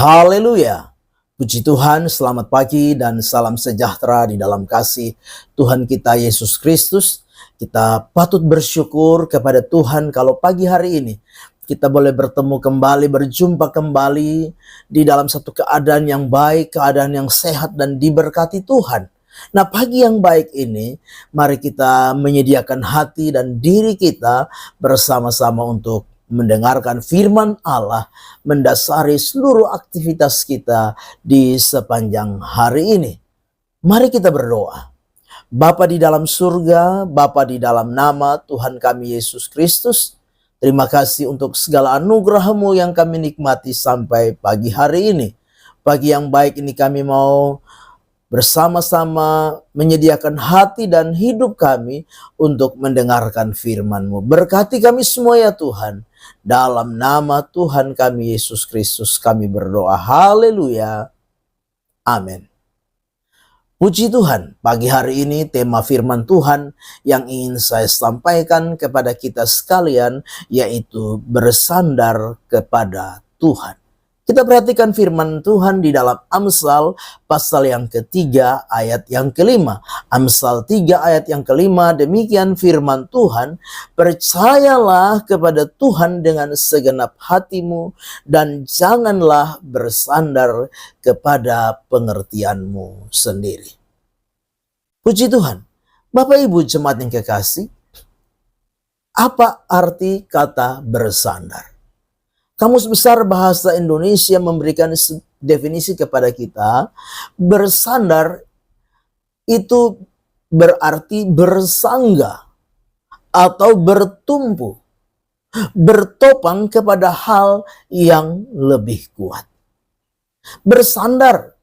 Haleluya. Puji Tuhan, selamat pagi dan salam sejahtera di dalam kasih Tuhan kita Yesus Kristus. Kita patut bersyukur kepada Tuhan kalau pagi hari ini kita boleh bertemu kembali, berjumpa kembali di dalam satu keadaan yang baik, keadaan yang sehat dan diberkati Tuhan. Nah, pagi yang baik ini, mari kita menyediakan hati dan diri kita bersama-sama untuk mendengarkan firman Allah, mendasari seluruh aktivitas kita di sepanjang hari ini. Mari kita berdoa. Bapa di dalam surga, Bapa di dalam nama Tuhan kami Yesus Kristus, terima kasih untuk segala anugerah-Mu yang kami nikmati sampai pagi hari ini. Pagi yang baik ini kami mau bersama-sama menyediakan hati dan hidup kami untuk mendengarkan firman-Mu. Berkati kami semua ya Tuhan. Dalam nama Tuhan kami Yesus Kristus kami berdoa. Haleluya. Amin. Puji Tuhan, pagi hari ini tema firman Tuhan yang ingin saya sampaikan kepada kita sekalian yaitu bersandar kepada Tuhan. Kita perhatikan firman Tuhan di dalam Amsal pasal yang ketiga ayat yang kelima. Amsal 3 ayat yang kelima, demikian firman Tuhan, percayalah kepada Tuhan dengan segenap hatimu dan janganlah bersandar kepada pengertianmu sendiri. Puji Tuhan. Bapak Ibu jemaat yang kekasih, apa arti kata bersandar? Kamus Besar Bahasa Indonesia memberikan definisi kepada kita, bersandar itu berarti bersangga atau bertumpu, bertopang kepada hal yang lebih kuat. Bersandar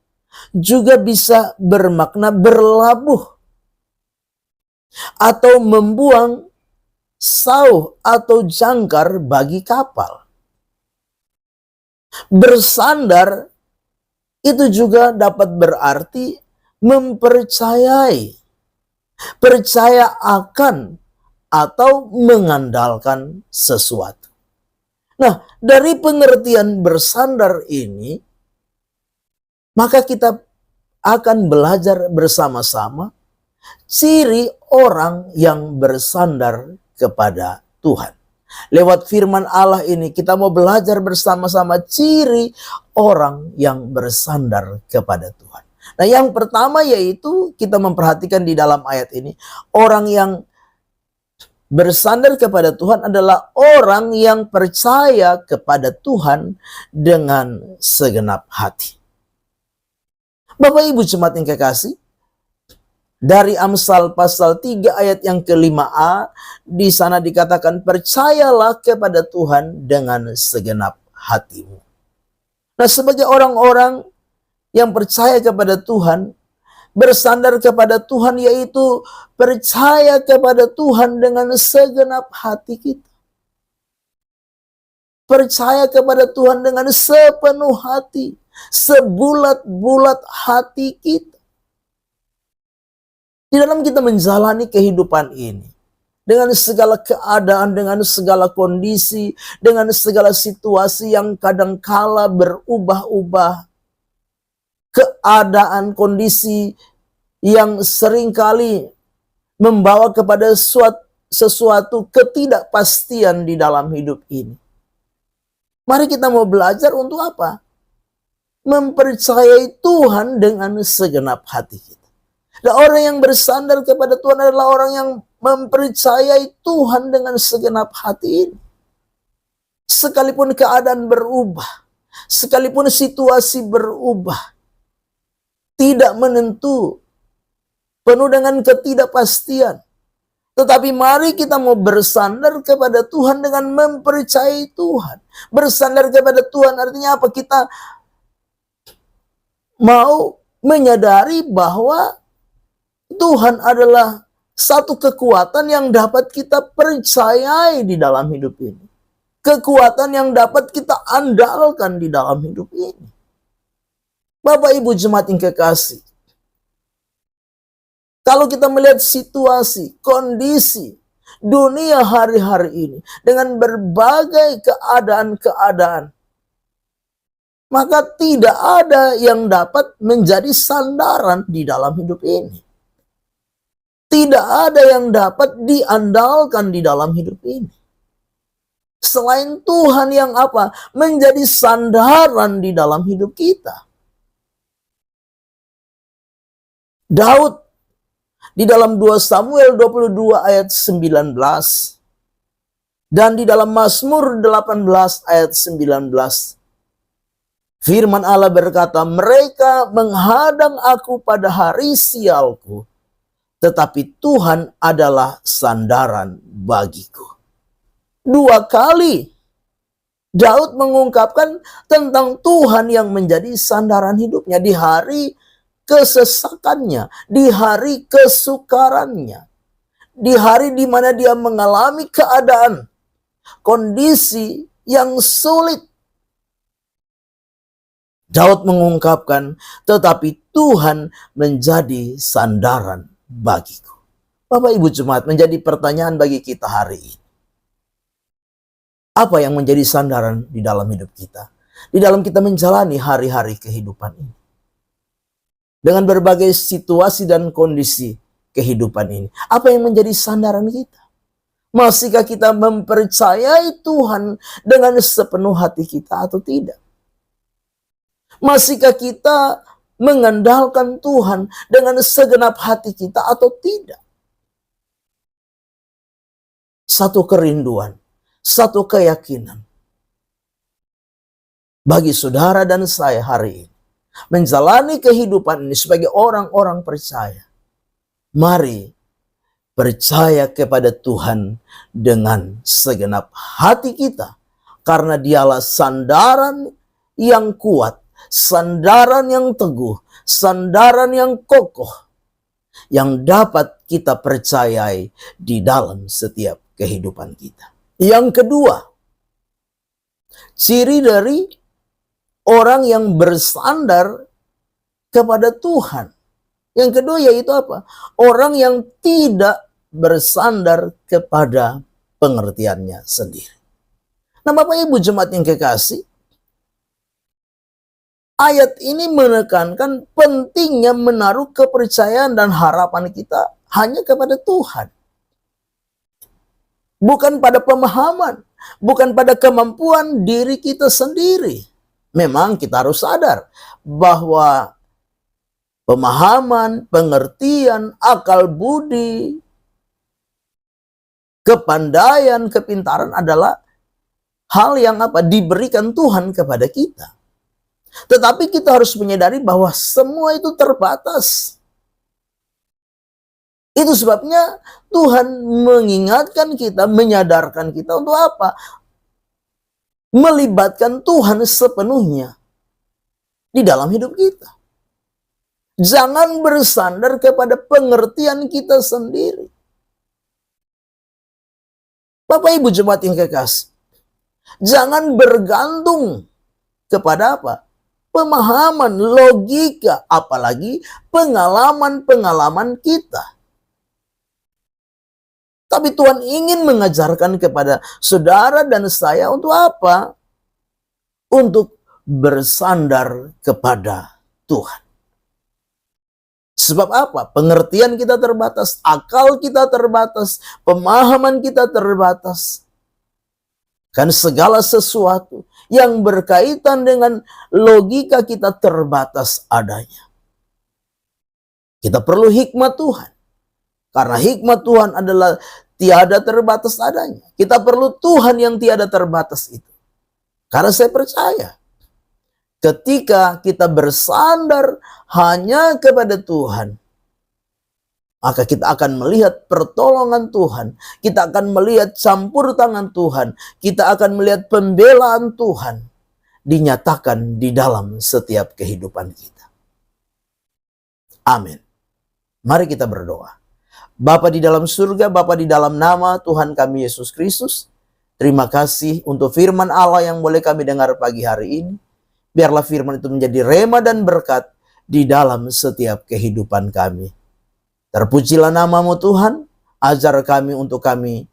juga bisa bermakna berlabuh atau membuang sauh atau jangkar bagi kapal. Bersandar itu juga dapat berarti mempercayai, percaya akan atau mengandalkan sesuatu. Nah, dari pengertian bersandar ini, maka kita akan belajar bersama-sama ciri orang yang bersandar kepada Tuhan. Lewat firman Allah ini kita mau belajar bersama-sama ciri orang yang bersandar kepada Tuhan. Nah, yang pertama yaitu kita memperhatikan di dalam ayat ini, orang yang bersandar kepada Tuhan adalah orang yang percaya kepada Tuhan dengan segenap hati. Bapak Ibu jemaat yang kekasih, dari Amsal pasal 3 ayat yang ke-5a, di sana dikatakan percayalah kepada Tuhan dengan segenap hatimu. Nah, sebagai orang-orang yang percaya kepada Tuhan, bersandar kepada Tuhan yaitu percaya kepada Tuhan dengan segenap hati kita. Percaya kepada Tuhan dengan sepenuh hati, sebulat-bulat hati kita. Di dalam kita menjalani kehidupan ini, dengan segala keadaan, dengan segala kondisi, dengan segala situasi yang kadangkala berubah-ubah, keadaan kondisi yang seringkali membawa kepada sesuatu ketidakpastian di dalam hidup ini. Mari kita mau belajar untuk apa? Mempercayai Tuhan dengan segenap hati kita. Dan orang yang bersandar kepada Tuhan adalah orang yang mempercayai Tuhan dengan segenap hati ini. Sekalipun keadaan berubah, sekalipun situasi berubah, tidak menentu, penuh dengan ketidakpastian. Tetapi mari kita mau bersandar kepada Tuhan dengan mempercayai Tuhan. Bersandar kepada Tuhan artinya apa? Kita mau menyadari bahwa Tuhan adalah satu kekuatan yang dapat kita percayai di dalam hidup ini. Kekuatan yang dapat kita andalkan di dalam hidup ini. Bapak Ibu jemaat yang kekasih, kalau kita melihat situasi, kondisi dunia hari-hari ini dengan berbagai keadaan-keadaan maka tidak ada yang dapat menjadi sandaran di dalam hidup ini. Tidak ada yang dapat diandalkan di dalam hidup ini. Selain Tuhan yang apa? Menjadi sandaran di dalam hidup kita. Daud di dalam 2 Samuel 22 ayat 19 dan di dalam Mazmur 18 ayat 19. Firman Allah berkata, mereka menghadang aku pada hari sialku, tetapi Tuhan adalah sandaran bagiku. 2 kali Daud mengungkapkan tentang Tuhan yang menjadi sandaran hidupnya di hari kesesakannya, di hari kesukarannya, di hari di mana dia mengalami keadaan, kondisi yang sulit. Daud mengungkapkan, tetapi Tuhan menjadi sandaran bagiku. Bapak Ibu Jemaat, menjadi pertanyaan bagi kita hari ini. Apa yang menjadi sandaran di dalam hidup kita? Di dalam kita menjalani hari-hari kehidupan ini. Dengan berbagai situasi dan kondisi kehidupan ini. Apa yang menjadi sandaran kita? Masihkah kita mempercayai Tuhan dengan sepenuh hati kita atau tidak? Masihkah kita mengandalkan Tuhan dengan segenap hati kita atau tidak? Satu kerinduan, satu keyakinan bagi saudara dan saya hari ini. Menjalani kehidupan ini sebagai orang-orang percaya. Mari percaya kepada Tuhan dengan segenap hati kita. Karena dialah sandaran yang kuat, sandaran yang teguh, sandaran yang kokoh, yang dapat kita percayai di dalam setiap kehidupan kita. Yang kedua, ciri dari orang yang bersandar kepada Tuhan. Yang kedua yaitu apa? Orang yang tidak bersandar kepada pengertiannya sendiri. Nah, Bapak Ibu Jemaat yang kekasih, ayat ini menekankan pentingnya menaruh kepercayaan dan harapan kita hanya kepada Tuhan. Bukan pada pemahaman, bukan pada kemampuan diri kita sendiri. Memang kita harus sadar bahwa pemahaman, pengertian, akal budi, kepandaian, kepintaran adalah hal yang apa? Diberikan Tuhan kepada kita. Tetapi kita harus menyadari bahwa semua itu terbatas. Itu sebabnya Tuhan mengingatkan kita, menyadarkan kita untuk apa? Melibatkan Tuhan sepenuhnya di dalam hidup kita. Jangan bersandar kepada pengertian kita sendiri. Bapak Ibu Jemaat yang kekasih, jangan bergantung kepada apa? Pemahaman, logika, apalagi pengalaman-pengalaman kita. Tapi Tuhan ingin mengajarkan kepada saudara dan saya untuk apa? Untuk bersandar kepada Tuhan. Sebab apa? Pengertian kita terbatas, akal kita terbatas, pemahaman kita terbatas. Kan segala sesuatu yang berkaitan dengan logika kita terbatas adanya. Kita perlu hikmat Tuhan. Karena hikmat Tuhan adalah tiada terbatas adanya. Kita perlu Tuhan yang tiada terbatas itu. Karena saya percaya, ketika kita bersandar hanya kepada Tuhan, maka kita akan melihat pertolongan Tuhan. Kita akan melihat campur tangan Tuhan. Kita akan melihat pembelaan Tuhan dinyatakan di dalam setiap kehidupan kita. Amin. Mari kita berdoa. Bapa di dalam surga, Bapa di dalam nama Tuhan kami Yesus Kristus, terima kasih untuk firman Allah yang boleh kami dengar pagi hari ini. Biarlah firman itu menjadi rema dan berkat di dalam setiap kehidupan kami. Terpujilah namamu Tuhan, ajar kami untuk kami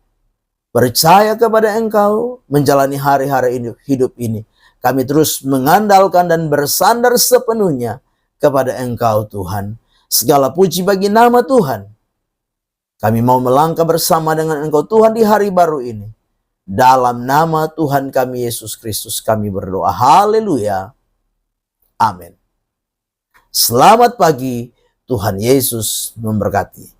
percaya kepada Engkau, menjalani hari-hari hidup ini. Kami terus mengandalkan dan bersandar sepenuhnya kepada Engkau Tuhan. Segala puji bagi nama Tuhan. Kami mau melangkah bersama dengan Engkau Tuhan di hari baru ini. Dalam nama Tuhan kami Yesus Kristus kami berdoa. Haleluya. Amin. Selamat pagi. Tuhan Yesus memberkati.